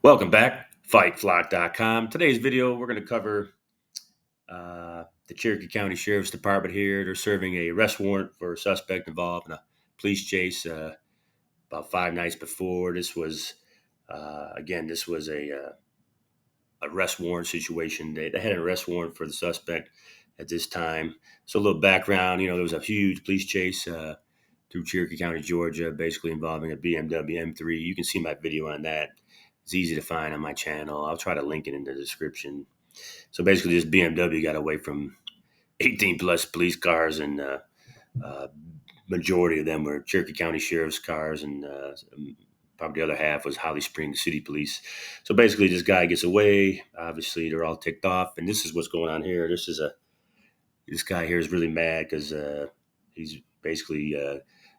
Welcome back, fightflock.com. Today's video, we're going to cover the Cherokee County Sheriff's Department here. They're serving a arrest warrant for a suspect involved in a police chase about 5 nights before. This was a arrest warrant situation. They had an arrest warrant for the suspect at this time. So a little background, there was a huge police chase through Cherokee County, Georgia, basically involving a BMW M3. You can see my video on that. It's easy to find on my channel. I'll try to link it in the description. So basically, this BMW got away from 18 plus police cars, and uh, majority of them were Cherokee County Sheriff's cars, and probably the other half was Holly Springs City Police. So basically, this guy gets away. Obviously, they're all ticked off, and this is what's going on here. This guy here is really mad because he's basically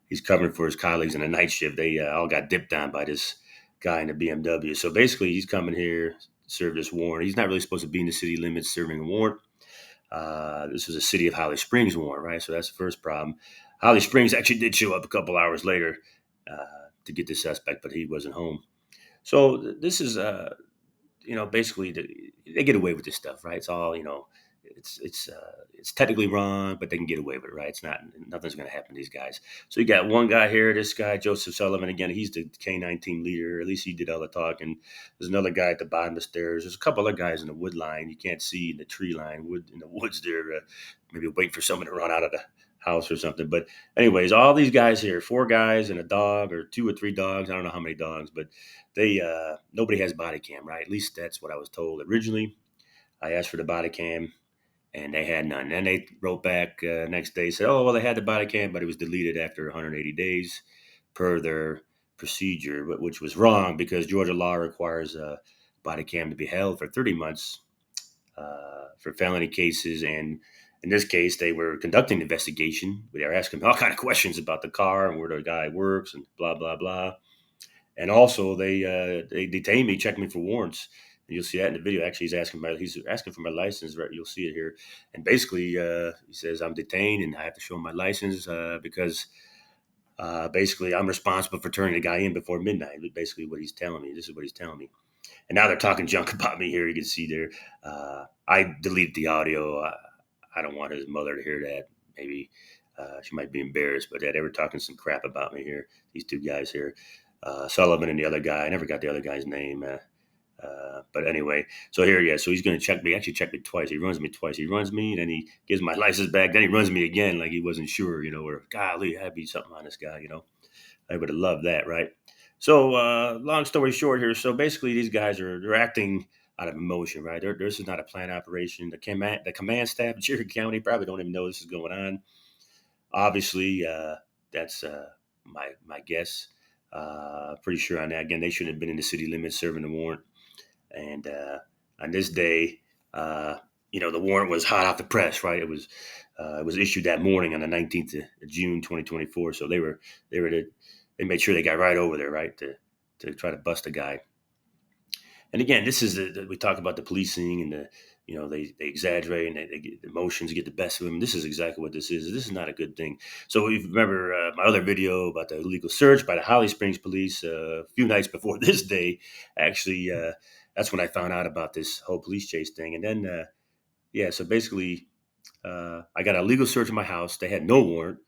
he's covering for his colleagues in a night shift. They all got dipped on by this guy in the BMW. So basically, he's coming here to serve this warrant. He's not really supposed to be in the city limits serving a warrant. This was a city of Holly Springs warrant, right? So that's the first problem. Holly Springs actually did show up a couple hours later to get the suspect, but he wasn't home. So this is, basically they get away with this stuff, right? It's all, it's technically wrong, but they can get away with it, right? It's not nothing's going to happen to these guys. So you got one guy here, this guy Joseph Sullivan. Again, he's the K9 team leader. At least he did all the talking. There's another guy at the bottom of the stairs. There's a couple other guys in the wood line. You can't see in the tree line, wood in the woods there. Maybe wait for someone to run out of the house or something. But anyways, all these guys here, 4 guys and a dog, or 2 or 3 dogs. I don't know how many dogs, but they nobody has body cam, right? At least that's what I was told originally. I asked for the body cam, and they had none. Then they wrote back next day, said, "Oh, well, they had the body cam, but it was deleted after 180 days per their procedure," which was wrong because Georgia law requires a body cam to be held for 30 months for felony cases. And in this case, they were conducting an investigation. They were asking all kind of questions about the car and where the guy works and blah blah blah. And also, they detained me, checked me for warrants. And you'll see that in the video. Actually, he's asking for my license. Right, you'll see it here. And basically, he says I'm detained and I have to show him my license because basically I'm responsible for turning the guy in before midnight. Basically, what he's telling me. This is what he's telling me. And now they're talking junk about me here. You can see there. I deleted the audio. I don't want his mother to hear that. Maybe she might be embarrassed, but they were talking some crap about me here. These 2 guys here. Sullivan and the other guy. I never got the other guy's name. But anyway, so here, yeah. So he's going to check me. Actually, check me twice. He runs me twice. He runs me, and then he gives my license back. Then he runs me again, like he wasn't sure, or golly, had be something on this guy. I would have loved that, right? So, long story short here. So basically, these guys they're acting out of emotion, right? This is not a planned operation. The command staff of Cherokee County probably don't even know this is going on. Obviously, that's my guess. Pretty sure on that. Again, they shouldn't have been in the city limits serving the warrant. And on this day, the warrant was hot off the press, right? It was issued that morning on the 19th of June, 2024. So they made sure they got right over there, right, to try to bust a guy. And again, this is we talk about the policing and they exaggerate and they get emotions get the best of them. This is exactly what this is. This is not a good thing. So if you remember my other video about the illegal search by the Holly Springs police a few nights before this day, actually, that's when I found out about this whole police chase thing. And then, so basically, I got a legal search of my house. They had no warrant.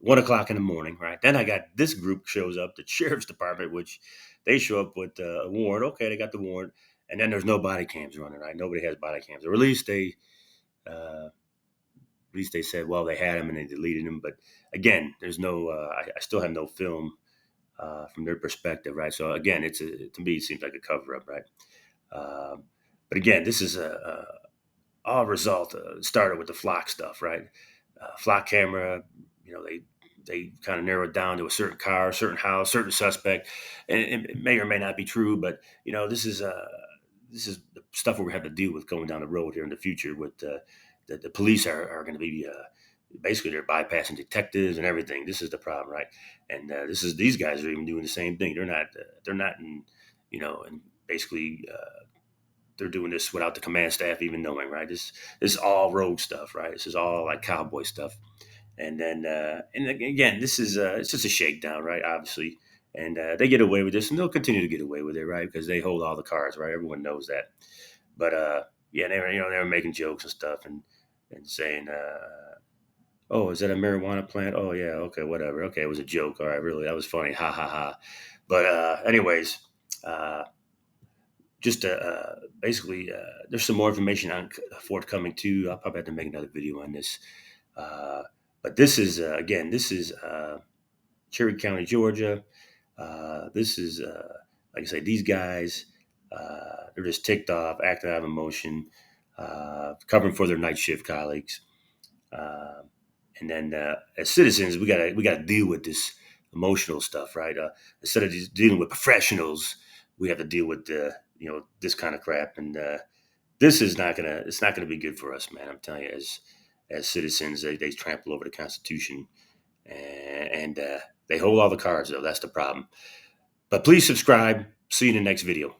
1 o'clock in the morning, right? Then I got this group shows up, the sheriff's department, which they show up with a warrant. Okay, they got the warrant, and then there's no body cams running, right? Nobody has body cams. Or uh, at least they said, well, they had them and they deleted them. But again, there's no. I still have no film from their perspective, right? So again, to me, it seems like a cover up, right? Um, but again, this is all result started with the flock stuff, right? Flock camera, they kind of narrow it down to a certain car, certain house, certain suspect, and it may or may not be true, but this is the stuff we have to deal with going down the road here in the future. With the police are going to be basically they're bypassing detectives and everything. This is the problem, right? And these guys are even doing the same thing. They're not in and basically. They're doing this without the command staff even knowing, right? This is all rogue stuff, right? This is all like cowboy stuff. And then, and again, this is it's just a shakedown, right? Obviously, and they get away with this, and they'll continue to get away with it, right? Because they hold all the cards, right? Everyone knows that. But yeah, they were making jokes and stuff, and saying, "Oh, is that a marijuana plant? Oh yeah, okay, whatever. Okay, it was a joke. All right, really, that was funny. Ha ha ha." But anyways, uh, just basically, there's some more information on forthcoming too. I'll probably have to make another video on this. Uh, but this is again, this is Cherokee County, Georgia. This is like I say, these guys, they're just ticked off, acting out of emotion, covering for their night shift colleagues. Uh, and then as citizens, we gotta deal with this emotional stuff, right? Instead of just dealing with professionals, we have to deal with this kind of crap, and this is not gonna it's not gonna be good for us, man. I'm telling you, as citizens, they trample over the Constitution, and they hold all the cards, though. That's the problem. But please subscribe. See you in the next video.